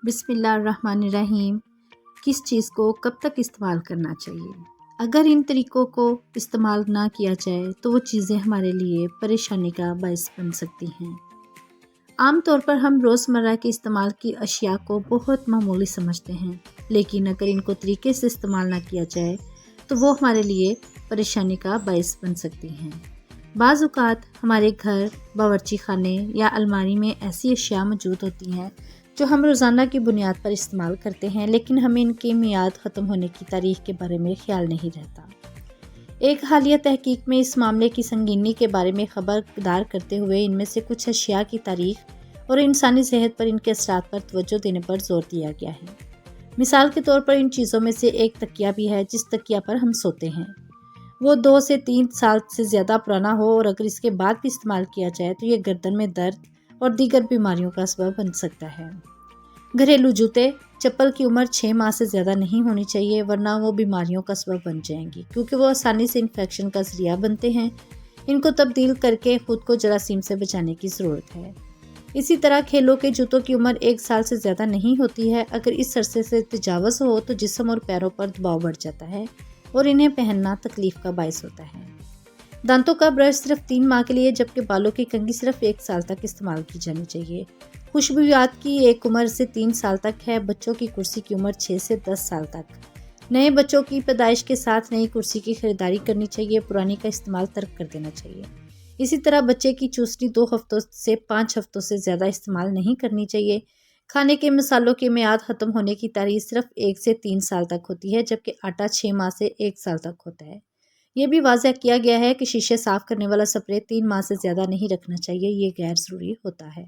بسم اللہ الرحمن الرحیم۔ کس چیز کو کب تک استعمال کرنا چاہیے؟ اگر ان طریقوں کو استعمال نہ کیا جائے تو وہ چیزیں ہمارے لیے پریشانی کا باعث بن سکتی ہیں۔ عام طور پر ہم روزمرہ کے استعمال کی اشیاء کو بہت معمولی سمجھتے ہیں، لیکن اگر ان کو طریقے سے استعمال نہ کیا جائے تو وہ ہمارے لیے پریشانی کا باعث بن سکتی ہیں۔ بعض اوقات ہمارے گھر، باورچی خانے یا الماری میں ایسی اشیاء موجود ہوتی ہیں جو ہم روزانہ کی بنیاد پر استعمال کرتے ہیں، لیکن ہمیں ان کی میعاد ختم ہونے کی تاریخ کے بارے میں خیال نہیں رہتا۔ ایک حالیہ تحقیق میں اس معاملے کی سنگینی کے بارے میں خبردار کرتے ہوئے ان میں سے کچھ اشیاء کی تاریخ اور انسانی صحت پر ان کے اثرات پر توجہ دینے پر زور دیا گیا ہے۔ مثال کے طور پر ان چیزوں میں سے ایک تکیہ بھی ہے جس تکیہ پر ہم سوتے ہیں۔ وہ 2 سے 3 سال سے زیادہ پرانا ہو اور اگر اس کے بعد بھی استعمال کیا جائے تو یہ گردن میں درد اور دیگر بیماریوں کا سبب بن سکتا ہے۔ گھریلو جوتے، چپل کی عمر 6 ماہ سے زیادہ نہیں ہونی چاہیے ورنہ وہ بیماریوں کا سبب بن جائیں گی کیونکہ وہ آسانی سے انفیکشن کا ذریعہ بنتے ہیں۔ ان کو تبدیل کر کے خود کو جراثیم سے بچانے کی ضرورت ہے۔ اسی طرح کھیلوں کے جوتوں کی عمر 1 سال سے زیادہ نہیں ہوتی ہے۔ اگر اس عرصے سے تجاوز ہو تو جسم اور پیروں پر دباؤ بڑھ جاتا ہے اور انہیں پہننا تکلیف کا باعث ہوتا ہے۔ دانتوں کا برش صرف 3 ماہ کے لیے جبکہ بالوں کی کنگھی صرف 1 سال تک استعمال کی جانی چاہیے۔ خوشبویات کی ایک عمر سے 3 سال تک ہے۔ بچوں کی کرسی کی عمر 6 سے 10 سال تک۔ نئے بچوں کی پیدائش کے ساتھ نئی کرسی کی خریداری کرنی چاہیے، پرانی کا استعمال ترک کر دینا چاہیے۔ اسی طرح بچے کی چوسنی 2 ہفتوں سے 5 ہفتوں سے زیادہ استعمال نہیں کرنی چاہیے۔ کھانے کے مصالحوں کی میعاد ختم ہونے کی تاریخ صرف 1 سے 3 سال تک ہوتی ہے جبکہ آٹا 6 ماہ سے 1 سال تک ہوتا ہے۔ یہ بھی واضح کیا گیا ہے کہ شیشے صاف کرنے والا سپرے 3 ماہ سے زیادہ نہیں رکھنا چاہیے، یہ غیر ضروری ہوتا ہے۔